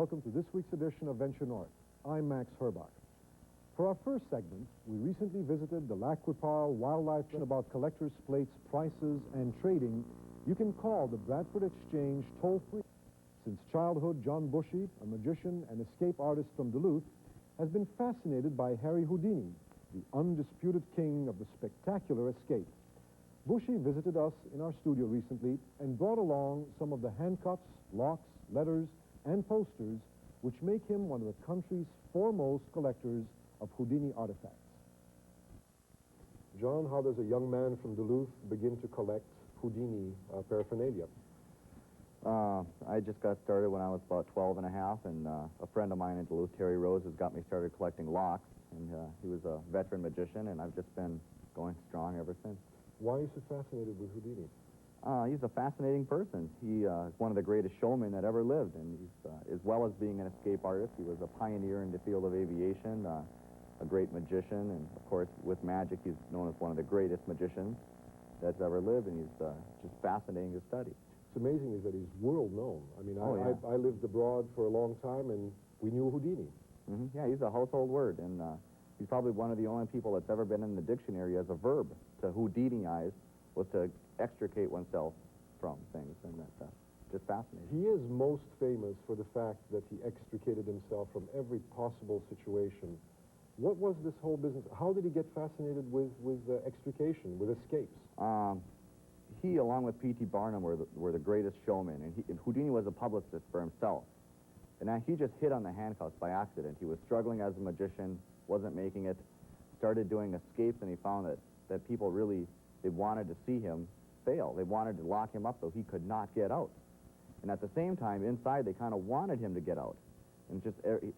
Welcome to this week's edition of Venture North. I'm Max Herbach. For our first segment, we recently visited the Lac-Qui-Parle Wildlife about collectors' plates, prices, and trading. You can call the Bradford Exchange toll-free. Since childhood, John Bushey, a magician and escape artist from Duluth, has been fascinated by Harry Houdini, the undisputed king of the spectacular escape. Bushey visited us in our studio recently and brought along some of the handcuffs, locks, letters, and posters which make him one of the country's foremost collectors of Houdini artifacts. John, how does a young man from Duluth begin to collect Houdini paraphernalia? I just got started when I was about 12 and a half, and a friend of mine in Duluth, Terry Rose, has got me started collecting locks, and he was a veteran magician, and I've just been going strong ever since. Why are you so fascinated with Houdini? He's a fascinating person. He is one of the greatest showmen that ever lived, and he's, as well as being an escape artist, he was a pioneer in the field of aviation, a great magician, and of course, with magic, he's known as one of the greatest magicians that's ever lived, and he's just fascinating to study. What's amazing is that he's world known. I mean, yeah. I lived abroad for a long time, and we knew Houdini. Mm-hmm. Yeah, he's a household word, and he's probably one of the only people that's ever been in the dictionary as a verb. To Houdiniize was to extricate oneself from things, and that's just fascinating. He is most famous for the fact that he extricated himself from every possible situation. What was this whole business? How did he get fascinated with extrication, with escapes? He, along with P.T. Barnum, were the greatest showmen, and Houdini was a publicist for himself. And now he just hit on the handcuffs by accident. He was struggling as a magician, wasn't making it, started doing escapes, and he found that people really, they wanted to see him fail. They wanted to lock him up so he could not get out. And at the same time, inside, they kind of wanted him to get out. And just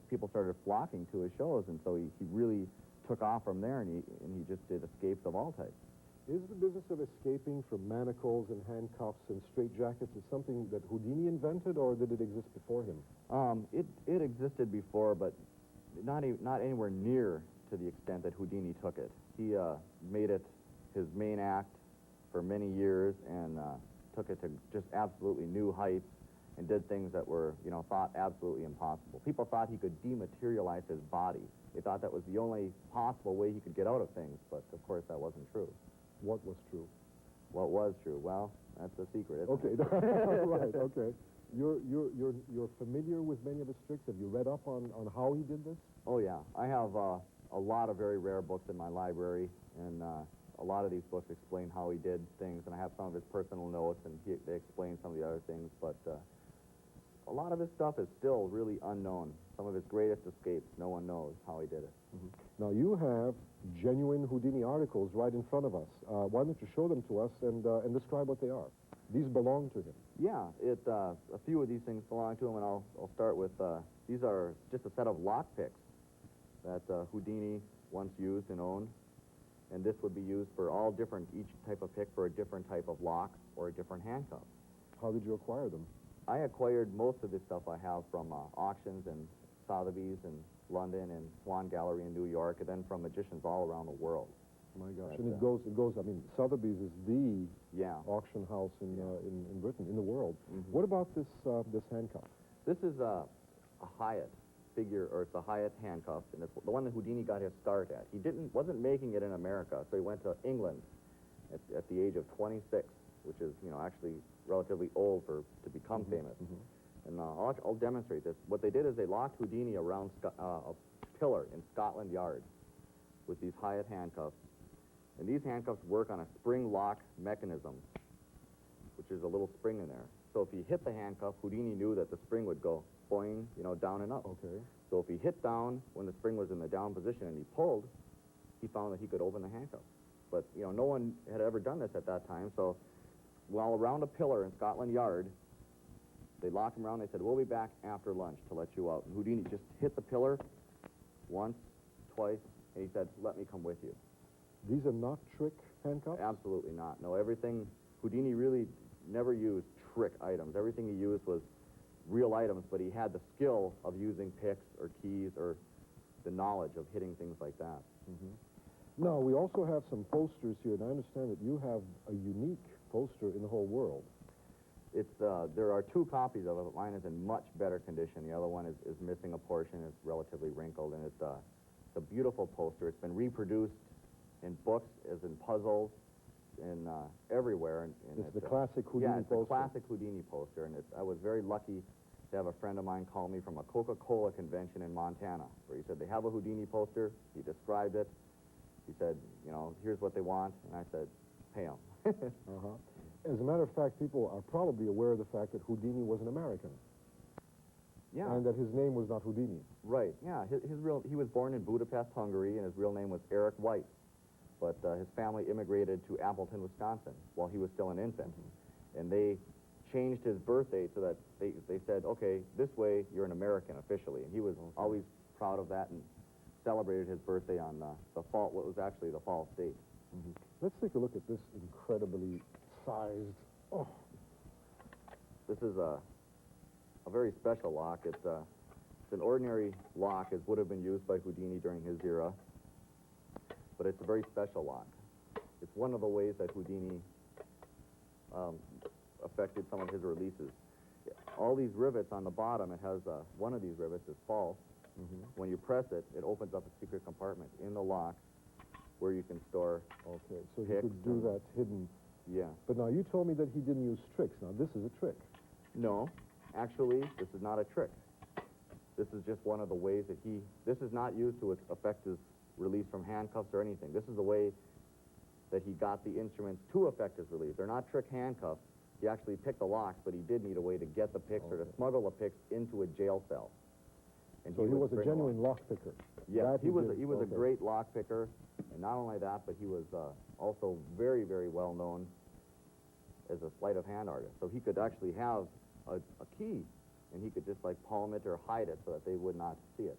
people started flocking to his shows, and so he really took off from there, and he just did escapes of all types. Is the business of escaping from manacles and handcuffs and straitjackets is something that Houdini invented, or did it exist before him? It existed before, but not anywhere near to the extent that Houdini took it. He made it his main act for many years and took it to just absolutely new heights and did things that were, thought absolutely impossible. People thought he could dematerialize his body. They thought that was the only possible way he could get out of things, but of course that wasn't true. What was true? What was true? Well, that's a secret, isn't it? Okay, right, okay. You're familiar with many of his tricks? Have you read up on how he did this? Oh, yeah. I have a lot of very rare books in my library, and a lot of these books explain how he did things, and I have some of his personal notes, and they explain some of the other things, but a lot of his stuff is still really unknown. Some of his greatest escapes, no one knows how he did it. Mm-hmm. Now, you have genuine Houdini articles right in front of us. Why don't you show them to us and describe what they are? These belong to him. Yeah, a few of these things belong to him, and I'll start with, these are just a set of lock picks that Houdini once used and owned, and this would be used for each type of pick for a different type of lock or a different handcuff. How did you acquire them? I acquired most of this stuff I have from auctions in Sotheby's in London and Swan Gallery in New York, and then from magicians all around the world. My gosh, and it goes, I mean, Sotheby's is the auction house in Britain, in the world. Mm-hmm. What about this handcuff? This is a Hyatt figure, or it's a Hyatt handcuff, and it's the one that Houdini got his start at. He wasn't making it in America, so he went to England at the age of 26, which is, actually relatively old to become famous. Mm-hmm. And I'll demonstrate this. What they did is they locked Houdini around a pillar in Scotland Yard with these Hyatt handcuffs. And these handcuffs work on a spring lock mechanism, which is a little spring in there. So if he hit the handcuff, Houdini knew that the spring would go boing, down and up. Okay. So if he hit down when the spring was in the down position and he pulled, he found that he could open the handcuff. But, no one had ever done this at that time, so while around a pillar in Scotland Yard, they locked him around. They said, we'll be back after lunch to let you out. And Houdini just hit the pillar once, twice, and he said, let me come with you. These are not trick handcuffs? Absolutely not. No, everything, Houdini really never used trick items. Everything he used was real items, but he had the skill of using picks or keys or the knowledge of hitting things like that. Mm-hmm. Now, we also have some posters here, and I understand that you have a unique poster in the whole world. There are two copies of it. Mine is in much better condition. The other one is missing a portion. It's relatively wrinkled, and it's a beautiful poster. It's been reproduced in books, as in puzzles, in everywhere. And it's the classic Houdini poster. Yeah, it's the classic Houdini poster, and I was very lucky to have a friend of mine call me from a Coca-Cola convention in Montana, where he said, they have a Houdini poster. He described it. He said, you know, here's what they want, and I said, pay them. As a matter of fact, people are probably aware of the fact that Houdini was an American. Yeah. And that his name was not Houdini. Right, yeah. He was born in Budapest, Hungary, and his real name was Eric White. But his family immigrated to Appleton, Wisconsin, while he was still an infant. And they changed his birth date so that they said, okay, this way you're an American officially. And he was always proud of that and celebrated his birthday on what was actually the fall date. Let's take a look at this incredibly sized. Oh. This is a very special lock. It's an ordinary lock, as would have been used by Houdini during his era, but it's a very special lock. It's one of the ways that Houdini affected some of his releases. All these rivets on the bottom, it has one of these rivets is false. When you press it, it opens up a secret compartment in the lock where you can store. Okay, so he could do that hidden. Yeah. But now you told me that he didn't use tricks. Now this is a trick. No, actually, this is not a trick. This is just one of the ways that this is not used to affect his release from handcuffs or anything. This is the way that he got the instruments to affect his release. They're not trick handcuffs. He actually picked the locks, but he did need a way to get the picks or to smuggle the picks into a jail cell. And so he was a genuine lock picker. Yeah, he was a great lock picker, and not only that, but he was also very, very well known as a sleight of hand artist. So he could actually have a key, and he could just like palm it or hide it so that they would not see it.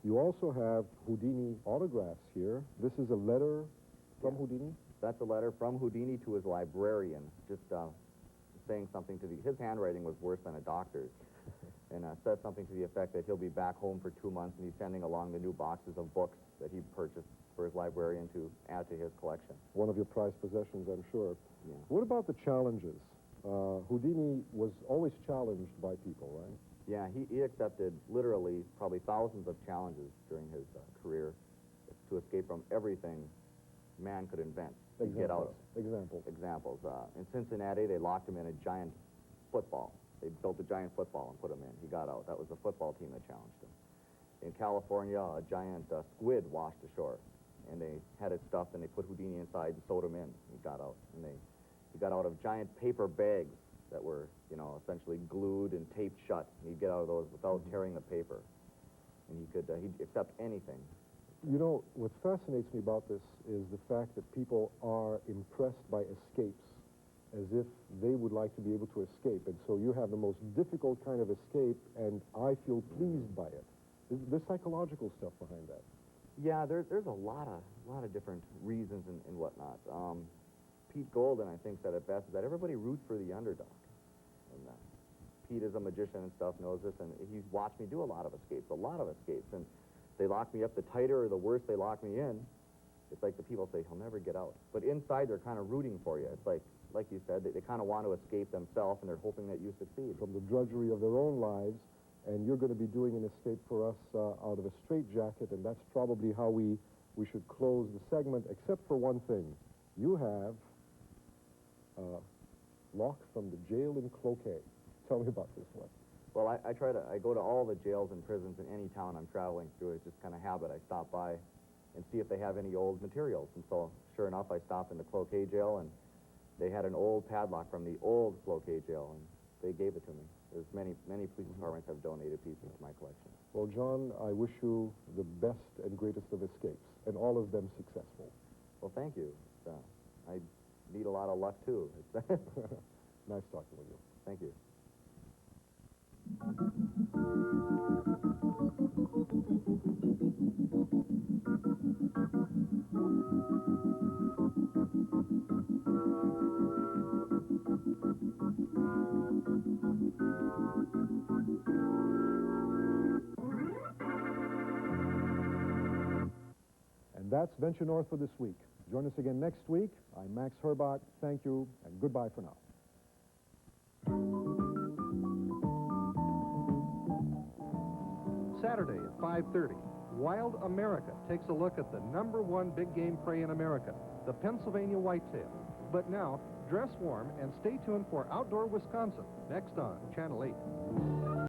You also have Houdini autographs here. This is a letter from Houdini? That's a letter from Houdini to his librarian, just saying something to his handwriting was worse than a doctor's. And says something to the effect that he'll be back home for 2 months, and he's sending along the new boxes of books that he purchased for his librarian to add to his collection. One of your prized possessions, I'm sure. Yeah. What about the challenges? Houdini was always challenged by people, right? Yeah, he accepted literally probably thousands of challenges during his career to escape from everything man could invent. Get out. Examples. In Cincinnati, they locked him in a giant football. They built a giant football and put him in. He got out. That was the football team that challenged him. In California, a giant squid washed ashore, and they had it stuffed, and they put Houdini inside and sewed him in. He got out, and he got out of giant paper bags that were, you know, essentially glued and taped shut. And he'd get out of those without tearing the paper, and he'd accept anything. You know, what fascinates me about this is the fact that people are impressed by escapes, as if they would like to be able to escape. And so you have the most difficult kind of escape, and I feel pleased by it. There's psychological stuff behind that. Yeah, there's a lot of different reasons and whatnot. Pete Golden, I think, said it best, is that everybody roots for the underdog. And Pete is a magician and stuff, knows this, and he's watched me do a lot of escapes. And they lock me up, the tighter or the worse they lock me in, it's like the people say, he'll never get out. But inside, they're kind of rooting for you. It's like you said, they kind of want to escape themselves, and they're hoping that you succeed. From the drudgery of their own lives, and you're going to be doing an escape for us out of a straitjacket, and that's probably how we should close the segment, except for one thing. You have locks from the jail in Cloquet. Tell me about this one. Well, I go to all the jails and prisons in any town I'm traveling through. It's just kind of habit. I stop by and see if they have any old materials. And so, sure enough, I stopped in the Cloquet jail, and they had an old padlock from the old Cloquet jail, and they gave it to me. There's many police departments have donated pieces to my collection. Well, John, I wish you the best and greatest of escapes, and all of them successful. Well, thank you. I need a lot of luck, too. Nice talking with you. Thank you. And that's Venture North for this week. Join us again next week. I'm Max Herbach. Thank you, and goodbye for now. Saturday at 5:30, Wild America takes a look at the #1 big game prey in America, the Pennsylvania whitetail. But now, dress warm and stay tuned for Outdoor Wisconsin, next on Channel 8.